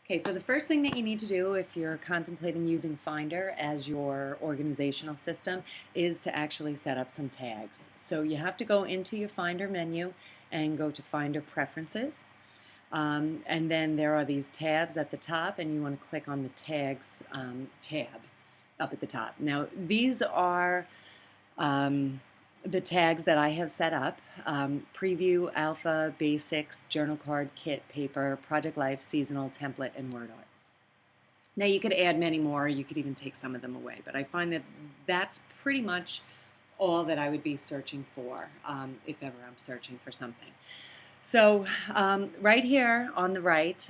Okay, so the first thing that you need to do if you're contemplating using Finder as your organizational system is to actually set up some tags. So you have to go into your Finder menu and go to Finder Preferences. And then there are these tabs at the top, and you want to click on the Tags tab up at the top. Now, these are the tags that I have set up: Preview, Alpha, Basics, Journal Card, Kit, Paper, Project Life, Seasonal, Template, and Word Art. Now you could add many more, you could even take some of them away, but I find that that's pretty much all that I would be searching for if ever I'm searching for something. So right here on the right,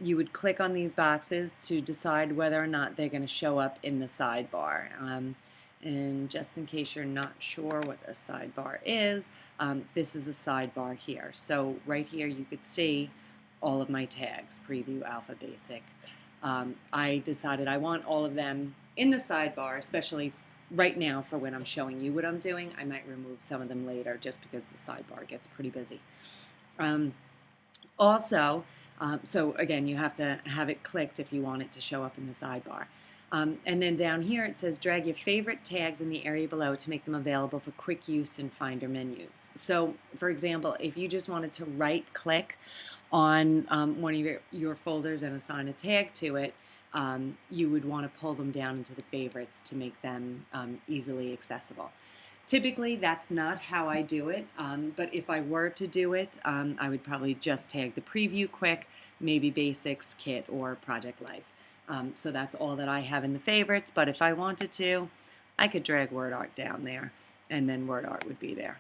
you would click on these boxes to decide whether or not they're going to show up in the sidebar. And just in case you're not sure what a sidebar is, this is the sidebar here. So right here you could see all of my tags: Preview, Alpha, Basic. I decided I want all of them in the sidebar, especially right now for when I'm showing you what I'm doing. I might remove some of them later just because the sidebar gets pretty busy. Also, so again, you have to have it clicked if you want it to show up in the sidebar. And then down here it says drag your favorite tags in the area below to make them available for quick use in Finder menus. So for example, if you just wanted to right click on one of your folders and assign a tag to it, you would want to pull them down into the favorites to make them easily accessible. Typically, that's not how I do it, but if I were to do it, I would probably just tag the Preview, Quick, maybe Basics, Kit, or Project Life. So that's all that I have in the favorites, but if I wanted to, I could drag Word Art down there, and then Word Art would be there.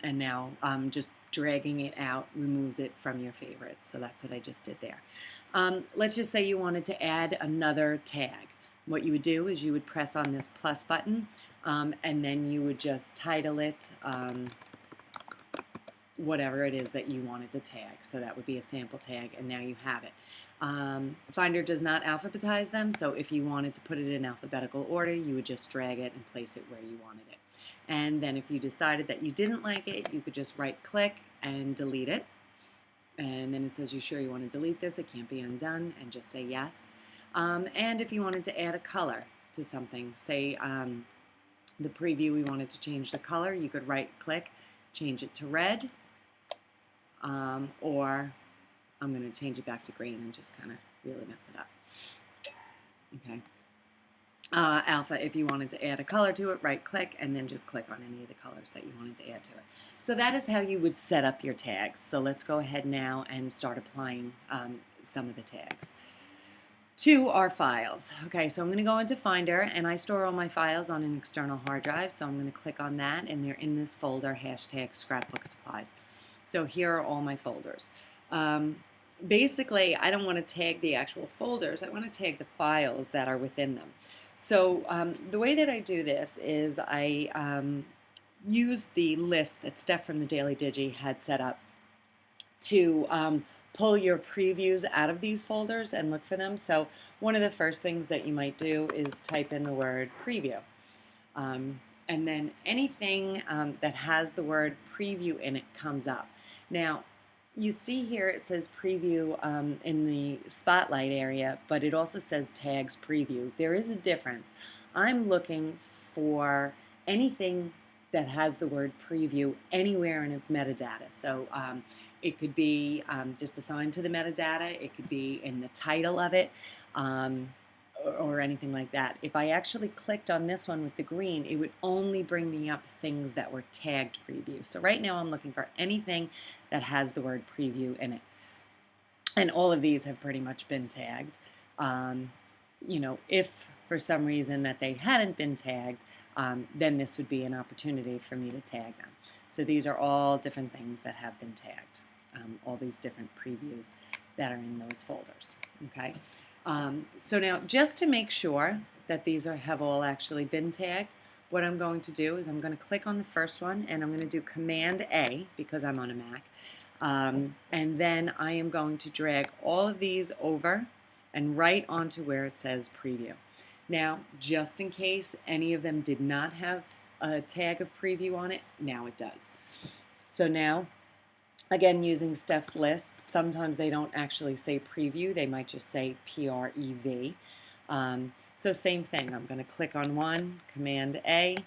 And now just dragging it out removes it from your favorites, so that's what I just did there. Let's just say you wanted to add another tag. What you would do is you would press on this plus button, and then you would just title it whatever it is that you wanted to tag. So that would be a sample tag, and now you have it. Finder does not alphabetize them, so if you wanted to put it in alphabetical order, you would just drag it and place it where you wanted it. And then if you decided that you didn't like it, you could just right click and delete it. And then it says, you sure you want to delete this? It can't be undone, and just say yes. And if you wanted to add a color to something, say the Preview, we wanted to change the color, you could right click, change it to red, or I'm going to change it back to green and just kind of really mess it up. Okay. Alpha, if you wanted to add a color to it, right click and then just click on any of the colors that you wanted to add to it. So that is how you would set up your tags. So let's go ahead now and start applying some of the tags to our files. Okay, so I'm going to go into Finder, and I store all my files on an external hard drive, so I'm going to click on that, and they're in this folder, hashtag scrapbook supplies. So here are all my folders. Basically, I don't want to tag the actual folders, I want to tag the files that are within them. So the way that I do this is I use the list that Steph from the Daily Digi had set up to pull your previews out of these folders and look for them. So one of the first things that you might do is type in the word preview. And then anything that has the word preview in it comes up. Now, you see here it says preview in the spotlight area, but it also says tags preview. There is a difference. I'm looking for anything that has the word preview anywhere in its metadata. So it could be just assigned to the metadata. It could be in the title of it or anything like that. If I actually clicked on this one with the green, it would only bring me up things that were tagged preview. So right now I'm looking for anything that has the word preview in it. And all of these have pretty much been tagged. You know, if for some reason that they hadn't been tagged, then this would be an opportunity for me to tag them. So these are all different things that have been tagged, all these different previews that are in those folders. Okay. So now, just to make sure that these have all actually been tagged, what I'm going to do is I'm going to click on the first one, and I'm going to do Command A because I'm on a Mac. And then I am going to drag all of these over and right onto where it says Preview. Now, just in case any of them did not have a tag of preview on it, now it does. So now Again, using Steph's list, sometimes they don't actually say preview, they might just say PREV. So same thing, I'm going to click on one, Command A,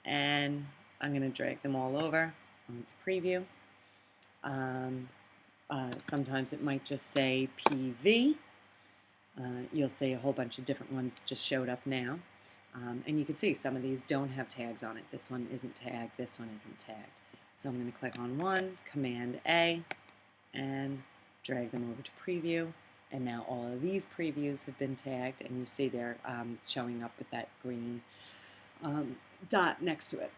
and I'm going to drag them all over onto preview. Sometimes it might just say PV. You'll see a whole bunch of different ones just showed up now. And you can see some of these don't have tags on it. This one isn't tagged, this one isn't tagged. So I'm going to click on one, Command A, and drag them over to preview. And now all of these previews have been tagged, and you see they're showing up with that green dot next to it.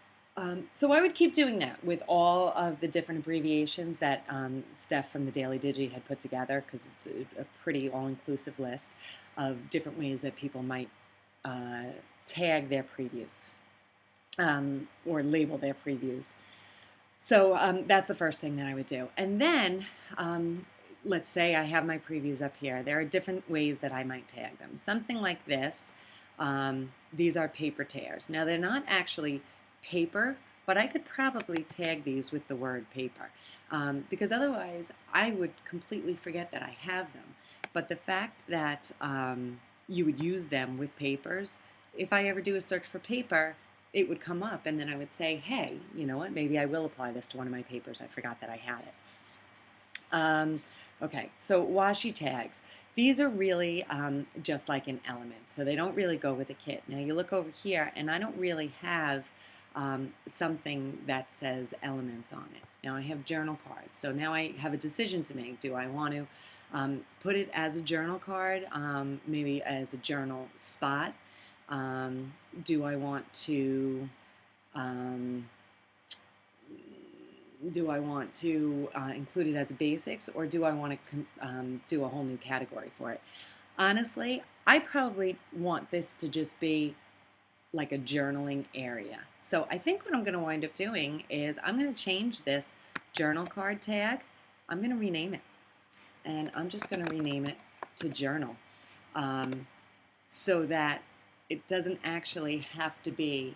So I would keep doing that with all of the different abbreviations that Steph from the Daily Digi had put together, because it's a pretty all-inclusive list of different ways that people might tag their previews or label their previews. So that's the first thing that I would do. And then let's say I have my previews up here. There are different ways that I might tag them. Something like this. These are paper tags. Now they're not actually paper, but I could probably tag these with the word paper because otherwise I would completely forget that I have them. But the fact that you would use them with papers, if I ever do a search for paper, it would come up, and then I would say, hey, you know what, maybe I will apply this to one of my papers. I forgot that I had it. Okay, so washi tags. These are really just like an element, so they don't really go with a kit. Now you look over here, and I don't really have something that says elements on it. Now I have journal cards, so now I have a decision to make. Do I want to put it as a journal card, maybe as a journal spot? Do I want to include it as a basics, or do I want to do a whole new category for it? Honestly, I probably want this to just be like a journaling area. So I think what I'm going to wind up doing is I'm going to change this journal card tag. I'm going to rename it, and I'm just going to rename it to journal, so that it doesn't actually have to be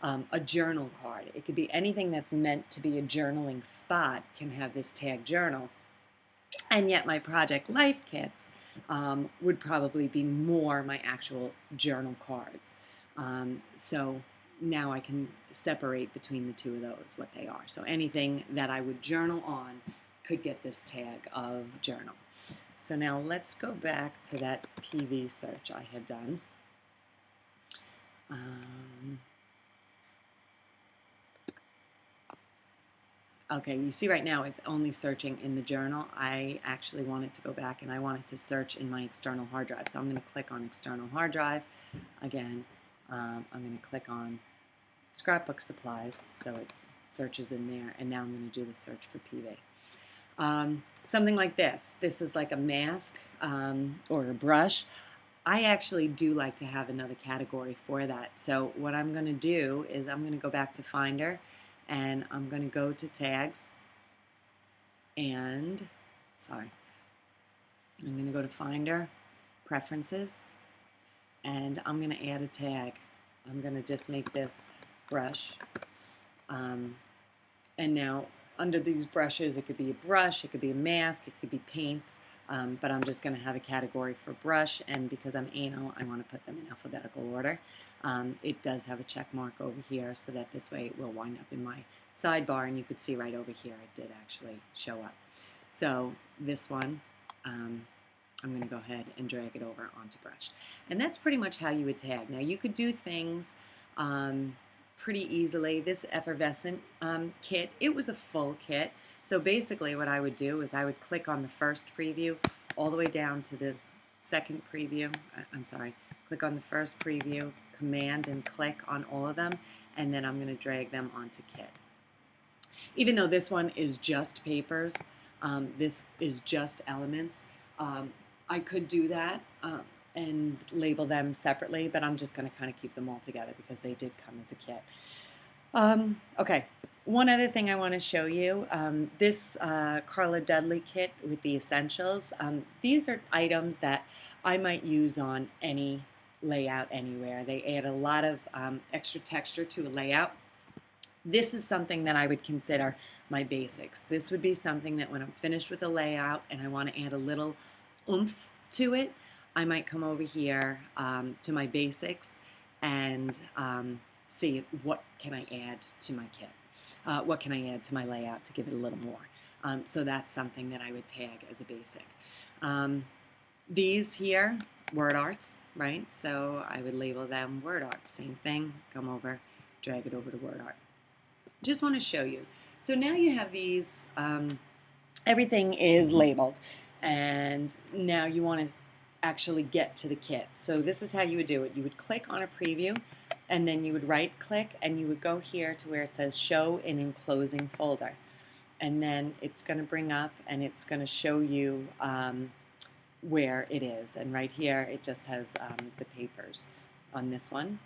a journal card. It could be anything that's meant to be a journaling spot can have this tag journal. And yet my Project Life kits would probably be more my actual journal cards. So now I can separate between the two of those, what they are. So anything that I would journal on could get this tag of journal. So now let's go back to that PV search I had done. Okay, you see right now it's only searching in the journal. I actually wanted to go back and I wanted to search in my external hard drive. So I'm going to click on external hard drive. Again, I'm going to click on scrapbook supplies so it searches in there, and now I'm going to do the search for PV. Something like this. This is like a mask or a brush. I actually do like to have another category for that. So what I'm going to do is I'm going to go back to Finder, and I'm going to go to tags, and I'm going to go to Finder, Preferences, and I'm going to add a tag. I'm going to just make this brush, and now under these brushes it could be a brush, it could be a mask, it could be paints. But I'm just going to have a category for brush, and because I'm anal, I want to put them in alphabetical order. It does have a check mark over here, so that this way it will wind up in my sidebar, and you could see right over here it did actually show up. So this one, I'm going to go ahead and drag it over onto brush. And that's pretty much how you would tag. Now you could do things pretty easily. This effervescent kit, it was a full kit. So basically what I would do is I would click on the first preview all the way down to the second preview. Click on the first preview, command and click on all of them, and then I'm going to drag them onto kit. Even though this one is just papers, this is just elements, I could do that and label them separately, but I'm just going to kind of keep them all together because they did come as a kit. Okay, one other thing I want to show you, this Carla Dudley kit with the essentials. These are items that I might use on any layout anywhere. They add a lot of extra texture to a layout. This is something that I would consider my basics. This would be something that when I'm finished with the layout and I want to add a little oomph to it, I might come over here to my basics and see what can I add to my kit. What can I add to my layout to give it a little more. So that's something that I would tag as a basic. These here, word arts, right? So I would label them word art. Same thing, come over, drag it over to word art. Just want to show you. So now you have these, everything is labeled, and now you want to actually get to the kit. So this is how you would do it. You would click on a preview, and then you would right click, and you would go here to where it says show in enclosing folder. And then it's going to bring up, and it's going to show you where it is. And right here, it just has the papers on this one.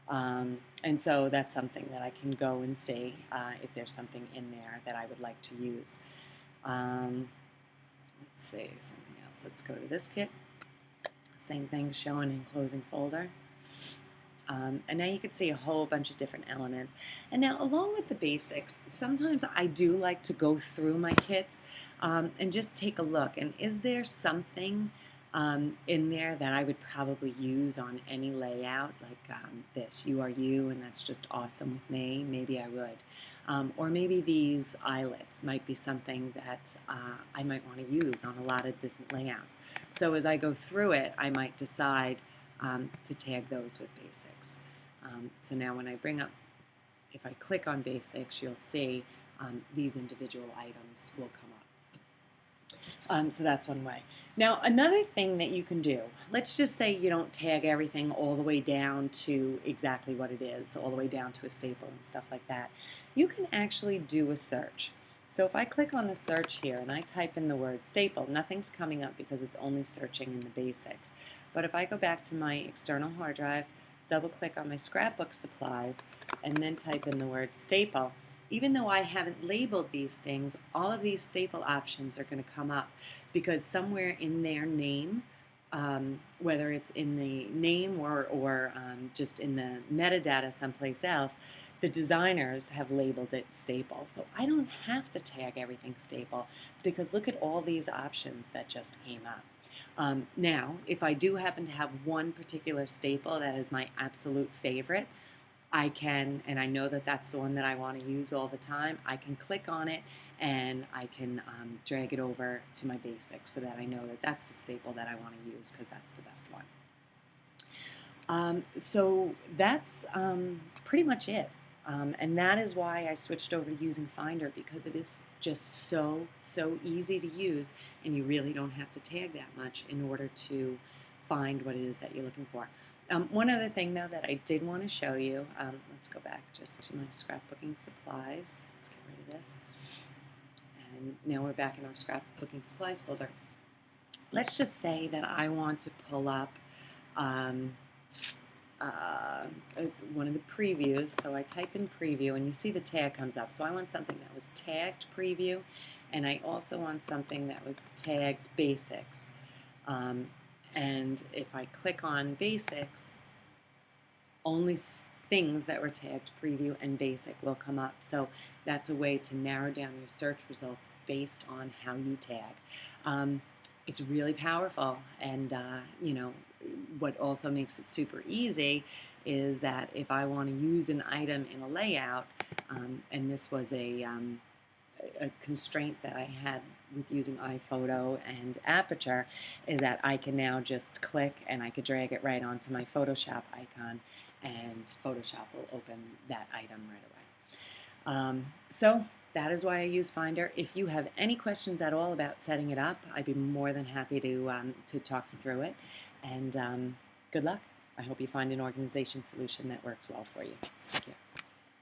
And so that's something that I can go and see if there's something in there that I would like to use. Let's see, something else. Let's go to this kit. Same thing, show an enclosing folder. And now you can see a whole bunch of different elements. And now along with the basics, sometimes I do like to go through my kits and just take a look. And is there something in there that I would probably use on any layout, like this, you are you, and that's just awesome with me? Maybe I would. Or maybe these eyelets might be something that I might want to use on a lot of different layouts. So as I go through it, I might decide to tag those with basics. So now when I bring up, if I click on basics, you'll see these individual items will come up. So that's one way. Now another thing that you can do, let's just say you don't tag everything all the way down to exactly what it is, all the way down to a staple and stuff like that. You can actually do a search. So if I click on the search here and I type in the word staple, nothing's coming up because it's only searching in the basics. But if I go back to my external hard drive, double click on my scrapbook supplies, and then type in the word staple, even though I haven't labeled these things, all of these staple options are going to come up because somewhere in their name, whether it's in the name or just in the metadata someplace else, the designers have labeled it staple. So I don't have to tag everything staple because look at all these options that just came up. Now, if I do happen to have one particular staple that is my absolute favorite, I can, and I know that that's the one that I want to use all the time, I can click on it and I can drag it over to my basics so that I know that that's the staple that I want to use because that's the best one. So that's pretty much it. And that is why I switched over to using Finder, because it is just so easy to use, and you really don't have to tag that much in order to find what it is that you're looking for. One other thing, though, that I did want to show you, let's go back just to my scrapbooking supplies. Let's get rid of this. And now we're back in our scrapbooking supplies folder. Let's just say that I want to pull up one of the previews. So I type in preview, and you see the tag comes up. So I want something that was tagged preview, and I also want something that was tagged basics. And if I click on basics, only things that were tagged preview and basic will come up. So that's a way to narrow down your search results based on how you tag. It's really powerful, and you know, what also makes it super easy is that if I want to use an item in a layout, and this was a constraint that I had with using iPhoto and Aperture, is that I can now just click and I could drag it right onto my Photoshop icon, and Photoshop will open that item right away. So that is why I use Finder. If you have any questions at all about setting it up, I'd be more than happy to talk you through it. And good luck. I hope you find an organization solution that works well for you. Thank you.